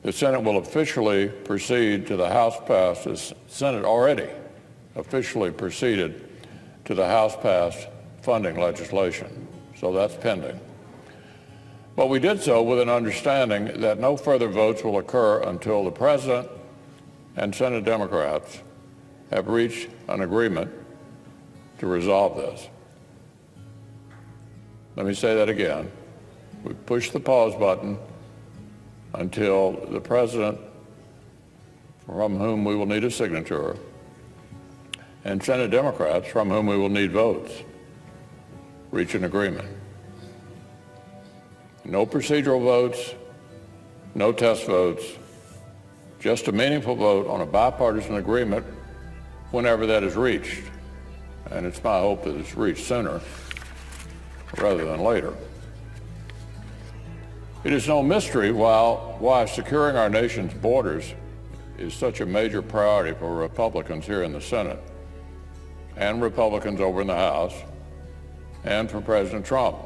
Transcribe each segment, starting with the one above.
the Senate will officially proceed to the House passed, the Senate already officially proceeded to the House passed funding legislation. So that's pending. But we did so with an understanding that no further votes will occur until the President and Senate Democrats have reached an agreement to resolve this. Let me say that again. We pushed the pause button until the President, from whom we will need a signature, and Senate Democrats, from whom we will need votes, reach an agreement. No procedural votes, no test votes, just a meaningful vote on a bipartisan agreement whenever that is reached. And it's my hope that it's reached sooner rather than later. It is no mystery why securing our nation's borders is such a major priority for Republicans here in the Senate and Republicans over in the House and for President Trump.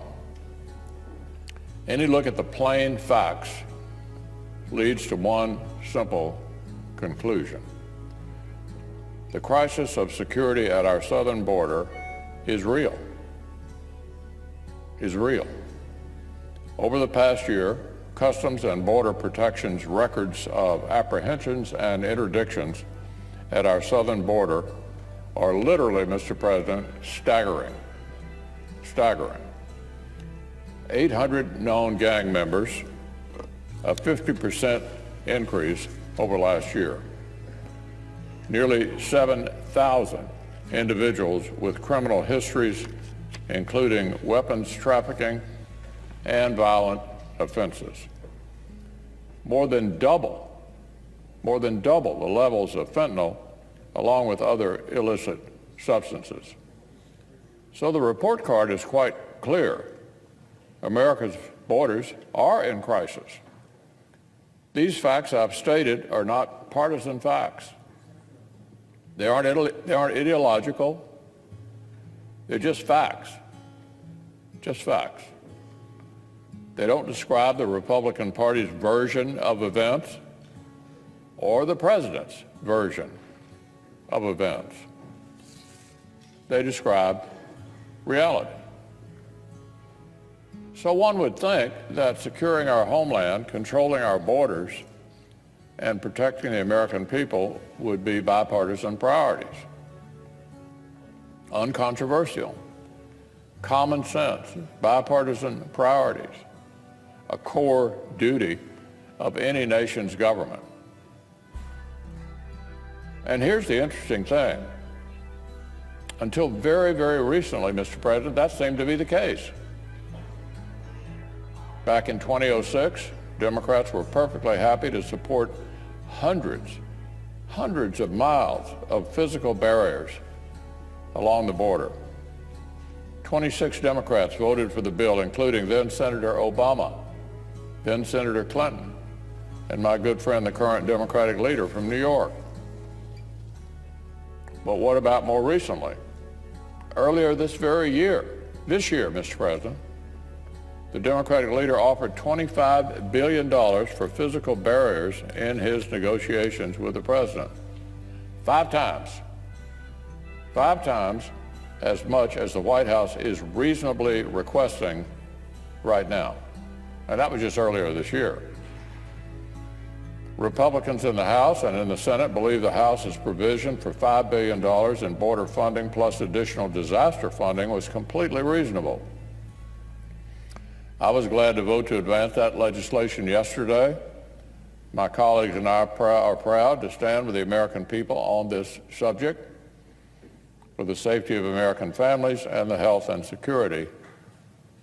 Any look at the plain facts leads to one simple conclusion. The crisis of security at our southern border is real. Over the past year, Customs and Border Protection's records of apprehensions and interdictions at our southern border are literally, Mr. President, staggering. 800 known gang members, a 50% increase over last year. Nearly 7,000 individuals with criminal histories, including weapons trafficking and violent offenses. More than double the levels of fentanyl, along with other illicit substances. So the report card is quite clear. America's borders are in crisis. These facts I've stated are not partisan facts. They aren't ideological. They're just facts. Just facts. They don't describe the Republican Party's version of events or the president's version of events. They describe reality. So one would think that securing our homeland, controlling our borders, and protecting the American people would be bipartisan priorities. Uncontroversial, common sense, bipartisan priorities, a core duty of any nation's government. And here's the interesting thing. Until very, very recently, Mr. President, that seemed to be the case. Back in 2006, Democrats were perfectly happy to support hundreds of miles of physical barriers along the border. 26 Democrats voted for the bill, including then Senator Obama, then Senator Clinton, and my good friend, the current Democratic leader from New York. But what about more recently? Earlier this year, Mr. President, the Democratic leader offered $25 billion for physical barriers in his negotiations with the president. 5 times as much as the White House is reasonably requesting right now. And that was just earlier this year. Republicans in the House and in the Senate believe the House's provision for $5 billion in border funding plus additional disaster funding was completely reasonable. I was glad to vote to advance that legislation yesterday. My colleagues and I are proud to stand with the American people on this subject for the safety of American families and the health and security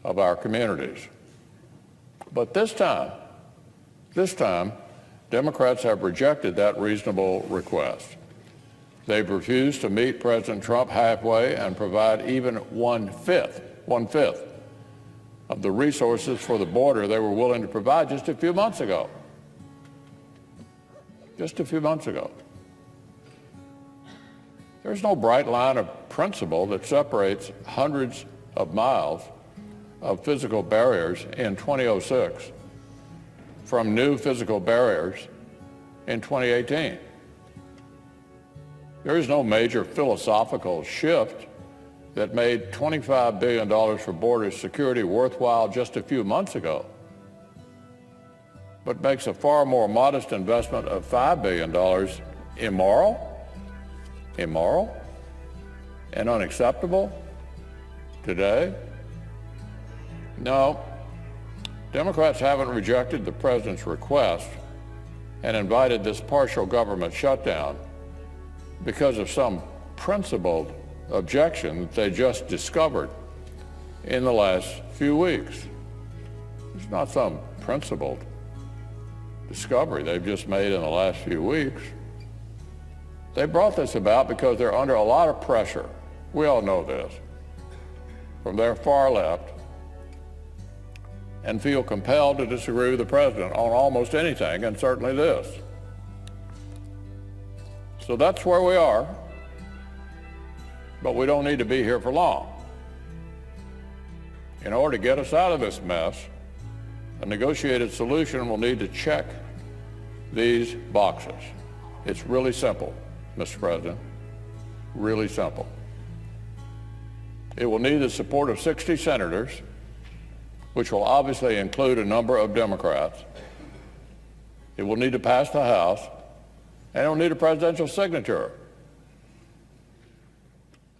of our communities. But this time, Democrats have rejected that reasonable request. They've refused to meet President Trump halfway and provide even one-fifth of the resources for the border they were willing to provide just a few months ago. There's no bright line of principle that separates hundreds of miles of physical barriers in 2006 from new physical barriers in 2018. There is no major philosophical shift that made $25 billion for border security worthwhile just a few months ago, but makes a far more modest investment of $5 billion immoral and unacceptable today. No, Democrats haven't rejected the president's request and invited this partial government shutdown because of some principled objection that they just discovered in the last few weeks. It's not some principled discovery they've just made in the last few weeks. They brought this about because they're under a lot of pressure. We all know this, from their far left, and feel compelled to disagree with the president on almost anything, and certainly this. So that's where we are, but we don't need to be here for long. In order to get us out of this mess, a negotiated solution will need to check these boxes. It's really simple, Mr. President, really simple. It will need the support of 60 senators, which will obviously include a number of Democrats. It will need to pass the House, and it will need a presidential signature.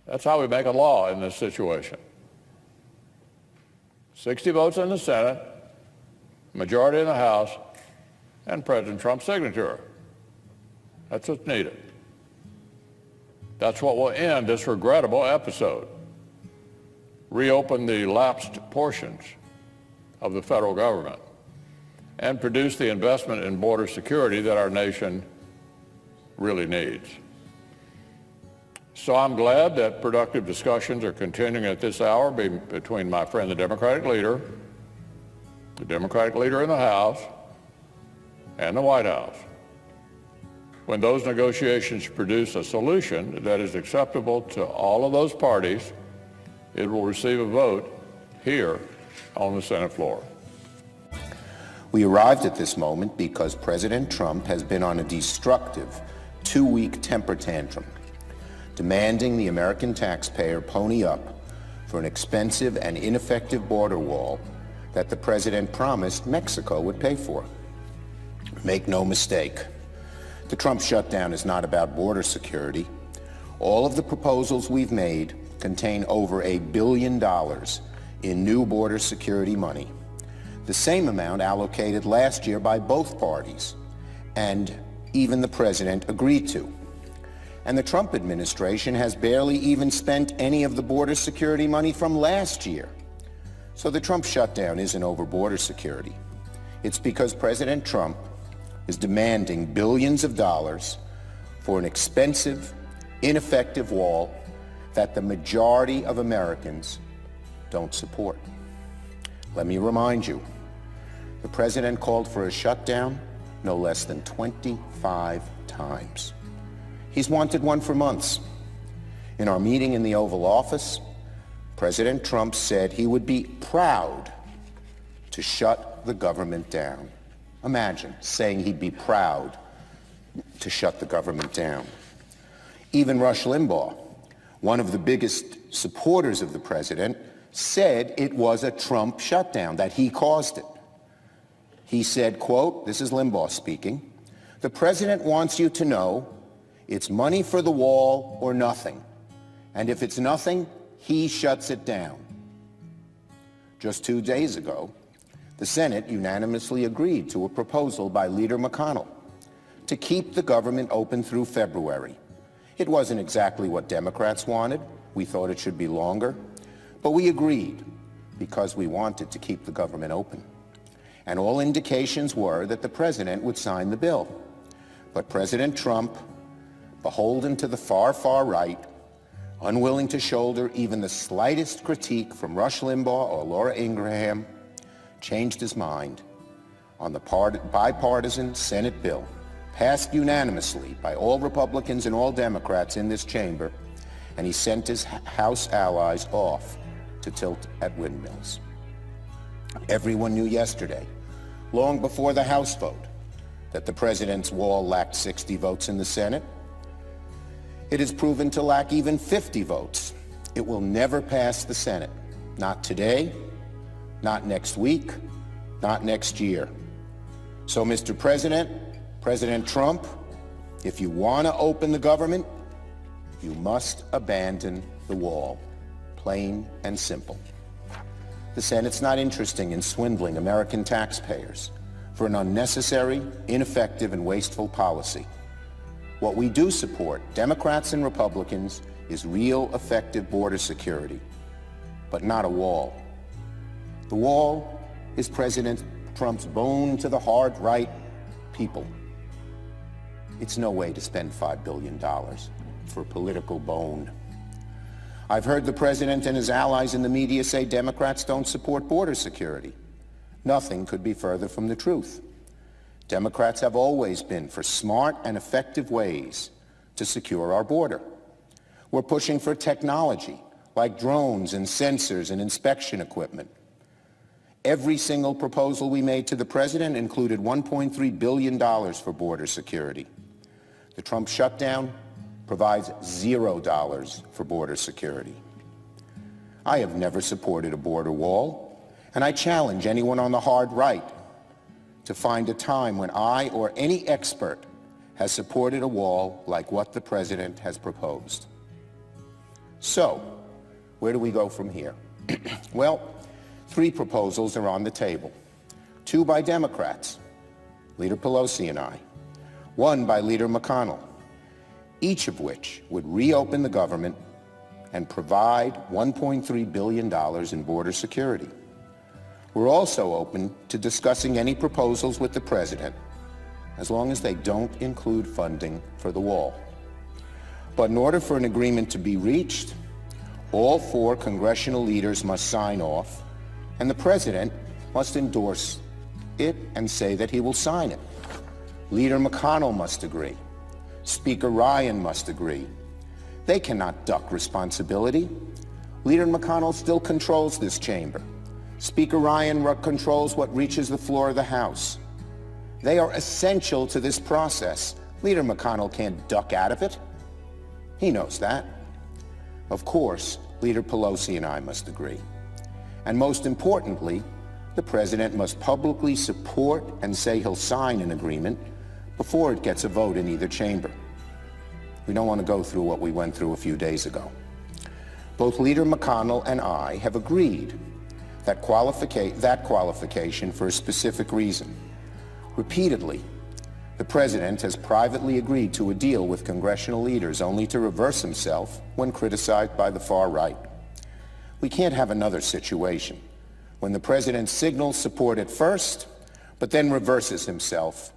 That's how we make a law in this situation. 60 votes in the Senate, majority in the House, and President Trump's signature. That's what's needed. That's what will end this regrettable episode. Reopen the lapsed portions of the federal government and produce the investment in border security that our nation really needs. So I'm glad that productive discussions are continuing at this hour between my friend, the Democratic leader in the House, and the White House. When those negotiations produce a solution that is acceptable to all of those parties, it will receive a vote here on the Senate floor. We arrived at this moment because President Trump has been on a destructive 2-week temper tantrum, demanding the American taxpayer pony up for an expensive and ineffective border wall that the president promised Mexico would pay for. Make no mistake, the Trump shutdown is not about border security. All of the proposals we've made contain over $1 billion in new border security money, the same amount allocated last year by both parties, and even the president agreed to. And the Trump administration has barely even spent any of the border security money from last year. So the Trump shutdown isn't over border security. It's because President Trump is demanding billions of dollars for an expensive, ineffective wall that the majority of Americans don't support. Let me remind you, the president called for a shutdown no less than 25 times. He's wanted one for months. In our meeting in the Oval Office, President Trump said he would be proud to shut the government down. Imagine saying he'd be proud to shut the government down. Even Rush Limbaugh, one of the biggest supporters of the president, said it was a Trump shutdown, that he caused it. He said, quote, this is Limbaugh speaking, "The president wants you to know it's money for the wall or nothing. And if it's nothing, he shuts it down." Just 2 days ago, the Senate unanimously agreed to a proposal by Leader McConnell to keep the government open through February. It wasn't exactly what Democrats wanted. We thought it should be longer. But we agreed because we wanted to keep the government open. And all indications were that the president would sign the bill. But President Trump, beholden to the far, far right, unwilling to shoulder even the slightest critique from Rush Limbaugh or Laura Ingraham, changed his mind on the bipartisan Senate bill, passed unanimously by all Republicans and all Democrats in this chamber, and he sent his House allies off to tilt at windmills. Everyone knew yesterday long before the House vote, that the president's wall lacked 60 votes in the Senate. It is proven to lack even 50 votes. It will never pass the Senate. Not today, not next week, not next year. So, Mr. President, President Trump, if you want to open the government, you must abandon the wall. Plain and simple. The Senate's not interested in swindling American taxpayers for an unnecessary, ineffective, and wasteful policy. What we do support, Democrats and Republicans, is real, effective border security, but not a wall. The wall is President Trump's bone to the hard right people. It's no way to spend $5 billion for a political bone. I've heard the president and his allies in the media say Democrats don't support border security. Nothing could be further from the truth. Democrats have always been for smart and effective ways to secure our border. We're pushing for technology like drones and sensors and inspection equipment. Every single proposal we made to the president included $1.3 billion for border security. The Trump shutdown provides $0 for border security. I have never supported a border wall, and I challenge anyone on the hard right to find a time when I or any expert has supported a wall like what the president has proposed. So, where do we go from here? Well, 3 proposals are on the table. 2 by Democrats, Leader Pelosi and I. 1 by Leader McConnell, each of which would reopen the government and provide $1.3 billion in border security. We're also open to discussing any proposals with the president, as long as they don't include funding for the wall. But in order for an agreement to be reached, all 4 congressional leaders must sign off, and the president must endorse it and say that he will sign it. Leader McConnell must agree. Speaker Ryan must agree. They cannot duck responsibility. Leader McConnell still controls this chamber. Speaker Ryan controls what reaches the floor of the House. They are essential to this process. Leader McConnell can't duck out of it. He knows that. Of course, Leader Pelosi and I must agree. And most importantly, the president must publicly support and say he'll sign an agreement before it gets a vote in either chamber. We don't want to go through what we went through a few days ago. Both Leader McConnell and I have agreed that qualification for a specific reason. Repeatedly, the president has privately agreed to a deal with congressional leaders only to reverse himself when criticized by the far right. We can't have another situation when the president signals support at first, but then reverses himself,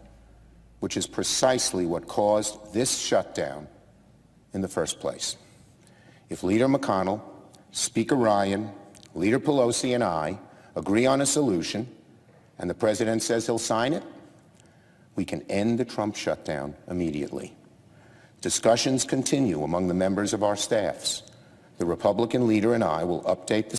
which is precisely what caused this shutdown in the first place. If Leader McConnell, Speaker Ryan, Leader Pelosi, and I agree on a solution, and the president says he'll sign it, we can end the Trump shutdown immediately. Discussions continue among the members of our staffs. The Republican leader and I will update the